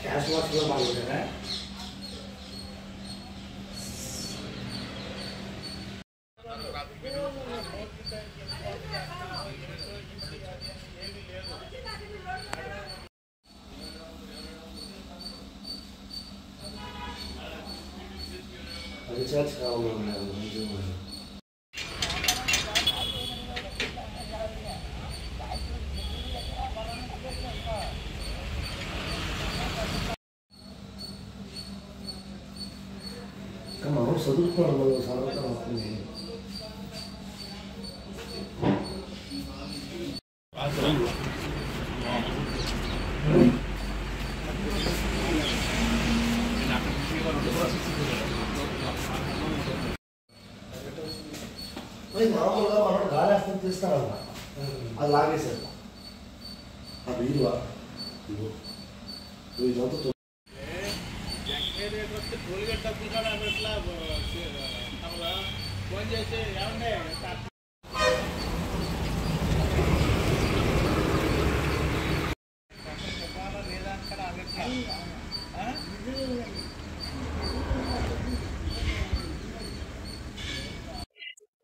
Cash బాక్స్లో మాట్లాడారా? Recharge కావాలి. మనం చదువుకోవడం సరళత వస్తుంది. మామూలుగా మనం గాలేస్తుంది తీస్తారన్న, అది లాగేశారు. అది ఇదివా ఇదంతా ఫోన్ చేసి ఏమంటే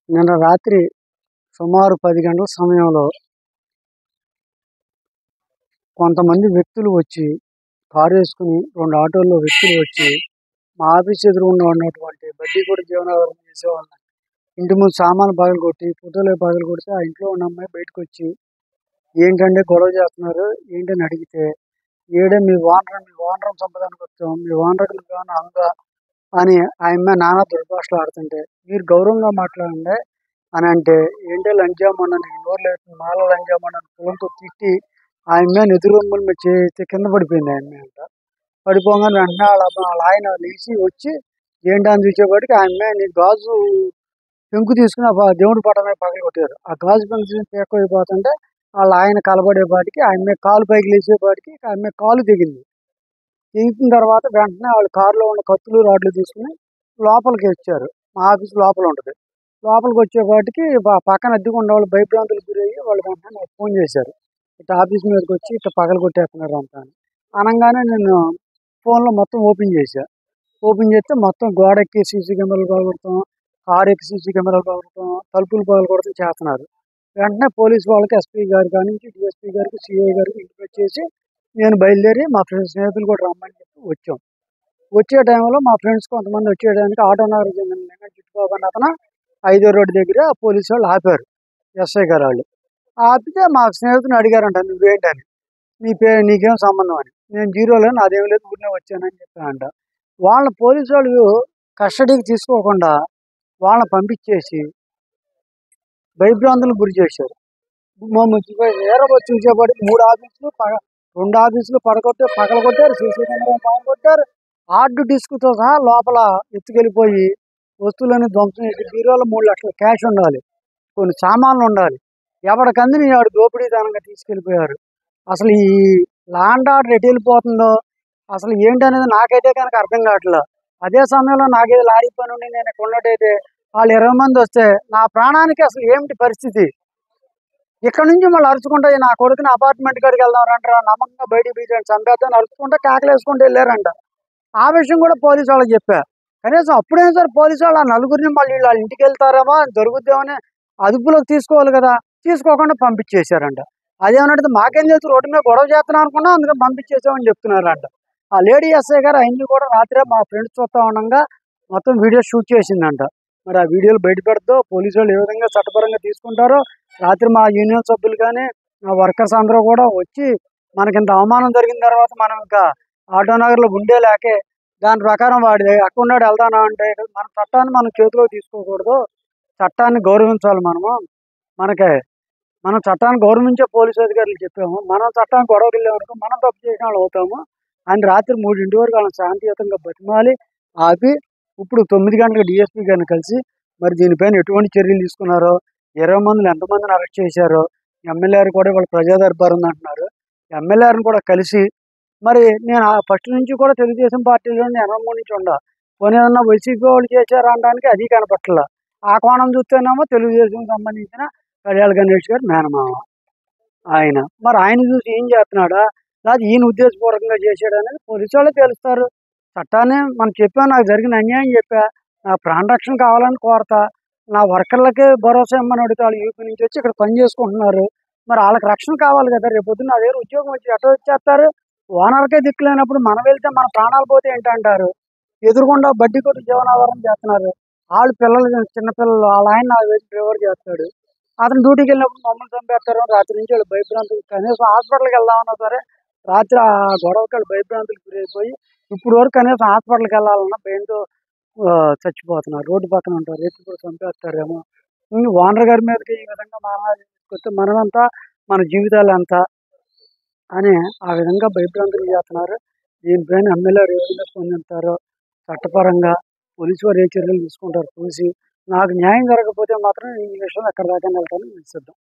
నిన్న రాత్రి సుమారు 10 గంటల సమయంలో కొంతమంది వ్యక్తులు వచ్చి కారు వేసుకుని 2 ఆటోల్లో వ్యక్తులు వచ్చి మా ఆఫీస్ ఎదురుగుండా ఉన్నటువంటి బడ్డీగూడ జీవనాధారం చేసేవాళ్ళని ఇంటి ముందు సామాన్లు పగలగొట్టి ఫోటోలు పగలగొడితే ఆ ఇంట్లో ఉన్న అమ్మాయి బయటకు వచ్చి ఏంటంటే గొడవ చేస్తున్నారు ఏంటని అడిగితే ఏడే మీ ఓనర్ సంపదానికి వచ్చాం, మీ ఓనర్కి ఏమైనా అందా అని ఆ అమ్మాయి నానా దుర్భాషలు ఆడుతుంటే మీరు గౌరవంగా మాట్లాడండి అని అంటే ఏంటో లంచామని నోరు లేదు మాల లంచామని ఫోన్తో తిట్టి ఆ అమ్మాయిని ఎదురొమ్మల మీద చేస్తే కింద పడిపోయింది. ఆ అమ్మాయి అంట పడిపోగానే వెంటనే వాళ్ళ ఆయన లేచి వచ్చి ఏంటని చూసేపాటికి ఆ అమ్మాయిని గాజు పెంకు తీసుకుని ఆ దేవుడి పటం మీద పగల కొట్టారు. ఆ గాజు పెంకు తీసుకుని పేకపోయిపోతుంటే వాళ్ళ ఆయన కలబడేపాటికి ఆ అమ్మాయి కాలు పైకి లేచేపాటికి ఆ అమ్మాయి కాలు దిగింది. దిగిన తర్వాత వెంటనే వాళ్ళు కారులో ఉన్న కత్తులు రాడ్లు తీసుకుని లోపలికి వచ్చారు. మా ఆఫీస్ లోపల ఉంటుంది. లోపలికి వచ్చేపాటికి పక్కన అద్దెకుండా వాళ్ళు భయభ్రాంతులకు గురయ్యి వాళ్ళు వెంటనే నాకు ఫోన్ చేశారు. ఇట్లా ఆఫీస్ మీదకి వచ్చి ఇట్లా పగల కొట్టేస్తున్నారు అంతా అని అనగానే నేను ఫోన్లో మొత్తం ఓపెన్ చేశా. ఓపెన్ చేస్తే మొత్తం గోడ ఎక్కి సీసీ కెమెరాలు పగలగొడతాం, కారు ఎక్కి సీసీ కెమెరాలు పగలగొడతాం, తలుపులు పగలగొడతాం చేస్తున్నారు. వెంటనే పోలీసు వాళ్ళకి ఎస్పీ గారి కానీ నుంచి డిఎస్పీ గారికి సిఐ గారికి ఇంటికి వచ్చేసి నేను బయలుదేరి మా స్నేహితులు కూడా రమ్మని చెప్పి వచ్చాం. వచ్చే టైంలో మా ఫ్రెండ్స్ కొంతమంది వచ్చేయడానికి ఆటో నగర్ చెందిన చుట్టుబాబు అని అతను 5వ రోడ్డు దగ్గర పోలీసు వాళ్ళు ఆపారు. ఎస్ఐ గారు వాళ్ళు ఆపితే మా స్నేహితుని అడిగారంట నువ్వేంటని, నీకేం సంబంధం అని. నేను జీరోలో నాదేం లేదు ఊరినే వచ్చానని చెప్పానంట. వాళ్ళ పోలీసు వాళ్ళు కస్టడీకి తీసుకోకుండా వాళ్ళని పంపించేసి భయభ్రాంతులకు గురి చేశారు. చూసేపాటికి 2 ఆఫీసులు పగలగొట్టారు, సీసీ కెమెరా పగలగొట్టారు, హార్డ్ డిస్క్తో సహా లోపల ఎత్తుకెళ్ళిపోయి వస్తువులని ధ్వంసం చేసి బీరోలో 3 లక్షల క్యాష్ ఉండాలి, కొన్ని సామాన్లు ఉండాలి, ఎవరికందని వాడు దోపిడీతనంగా తీసుకెళ్ళిపోయారు. అసలు ఈ ల్యాండ్ ఆర్డర్ ఎటు వెళ్ళిపోతుందో అసలు ఏంటనేది నాకైతే కనుక అర్థం కావట్లేదు. అదే సమయంలో నాకేదో లారీ పని ఉండి నేను ఇక్కడ ఉన్నట్టయితే వాళ్ళు 20 మంది వస్తే నా ప్రాణానికి అసలు ఏమిటి పరిస్థితి? ఇక్కడ నుంచి మళ్ళీ అరుచుకుంటా నా కొడుకుని అపార్ట్మెంట్ కాడికి వెళ్దాం రంటారా, నమ్మకంగా బయటికి బీచండి చంపేద్దాం అరుచుకుంటా కేకలేసుకుంటూ వెళ్ళారంట. ఆ విషయం కూడా పోలీసు వాళ్ళకి చెప్పా. కనీసం అప్పుడేం సార్ పోలీసు వాళ్ళు ఆ నలుగురిని మళ్ళీ వాళ్ళ ఇంటికి వెళ్తారేమో దొరుకుద్దామని అదుపులోకి తీసుకోవాలి కదా, తీసుకోకుండా పంపించేశారంట. అదేమన్నట్టు మాకేం తెలుసు రోడ్డు మీద గొడవ చేస్తున్నాం అనుకున్నా అందుకని పంపించేసామని చెప్తున్నారంట. ఆ లేడీ ఎస్ఐ గారు అన్ని కూడా రాత్రే మా ఫ్రెండ్స్ చూస్తా ఉండగా మొత్తం వీడియో షూట్ చేసిందంట. మరి ఆ వీడియోలు బయట పెడతా పోలీసు వాళ్ళు ఏ విధంగా చట్టపరంగా తీసుకుంటారో రాత్రి మా యూనియన్ సభ్యులు కానీ మా వర్కర్స్ అందరూ కూడా వచ్చి మనకి ఇంత అవమానం జరిగిన తర్వాత మనం ఇంకా ఆటో నగర్లో గుండె లేకే దాని ప్రకారం వాడి అక్కడున్నాడు వెళ్తానా అంటే మన చట్టాన్ని మనం చేతిలో తీసుకోకూడదు, చట్టాన్ని గౌరవించాలి. మనం చట్టాన్ని గౌరవించే పోలీసు అధికారులు చెప్పాము, మనం చట్టాన్ని గొడవకి వెళ్ళామనుకో మనం తప్పు చేసిన వాళ్ళు అవుతాము అని రాత్రి 3 వరకు వాళ్ళని శాంతియుతంగా బతిమాలి ఆపి ఇప్పుడు 9 గంటలకు డిఎస్పీ గారిని కలిసి మరి దీనిపైన ఎటువంటి చర్యలు తీసుకున్నారో 20 మందిని ఎంతమందిని అరెస్ట్ చేశారో ఎమ్మెల్యేలు కూడా వాళ్ళు ప్రజా దర్బార్ ఉందంటున్నారు. ఎమ్మెల్యేలను కూడా కలిసి మరి నేను ఫస్ట్ నుంచి కూడా తెలుగుదేశం పార్టీలోని 83 నుంచి ఉండా పోనీ ఏమన్నా వైసీపీ వాళ్ళు చేశారు అనడానికి అది కనపట్ల. ఆ కోణం చూస్తేనేమో తెలుగుదేశం సంబంధించిన కళ్యాణ్ గణేష్ గారు మేనమామ ఆయన. మరి ఆయన చూసి ఏం చేస్తున్నాడా లేదా ఈయన ఉద్దేశపూర్వకంగా చేశాడు అనేది పోలీసు వాళ్ళే తెలుస్తారు. చట్టాన్ని మనం చెప్పాం, నాకు జరిగిన అన్యాయం చెప్పా, నా ప్రాణ రక్షణ కావాలని కోరతా, నా వర్కర్లకే భరోసా ఇమ్మని అడుగుతా. వాళ్ళు యూపీ నుంచి వచ్చి ఇక్కడ పని చేసుకుంటున్నారు, మరి వాళ్ళకి రక్షణ కావాలి కదా. రేపు పొద్దున్న నా దగ్గర ఉద్యోగం వచ్చి ఎటో వచ్చేస్తారు, ఓనర్కే దిక్కులేనప్పుడు మనం వెళ్తే మన ప్రాణాలు పోతే ఏంటంటారు. ఎదురుగుండా బడ్డీ కొట్టి జీవనాధారం చేస్తున్నారు. వాళ్ళు పిల్లలు, చిన్నపిల్లలు, వాళ్ళ ఆయన నాకు వేసి డ్రైవర్ చేస్తాడు. అతను డ్యూటీకి వెళ్ళినప్పుడు మమ్మల్ని చంపేస్తారు. రాత్రి నుంచి వాళ్ళు భయభ్రాంతులు, కనీసం హాస్పిటల్కి వెళ్దామన్నా సరే రాత్రి ఆ గొడవకి వాళ్ళు భయభ్రాంతులకు గురైపోయి ఇప్పుడు వరకు కనీసం హాస్పిటల్కి వెళ్ళాలన్నా భయంతో చచ్చిపోతున్నారు. రోడ్డు పక్కన ఉంటారు, ఎత్తుకుని చంపేస్తారేమో. ఓనర్ గారి మీదకి ఈ విధంగా మానవతే మనమంతా, మన జీవితాలు ఎంత అని ఆ విధంగా భయభ్రాంతులు చేస్తున్నారు. దీనిపైన ఎమ్మెల్యే ఏ విధంగా స్పందిస్తారో, చట్టపరంగా పోలీసు వారు ఏ చర్యలు తీసుకుంటారో చూసి, నాకు న్యాయం జరగకపోతే మాత్రం ఈ విషయం ఎక్కడి దాకా వెళ్తానని నిశ్చిద్దాం.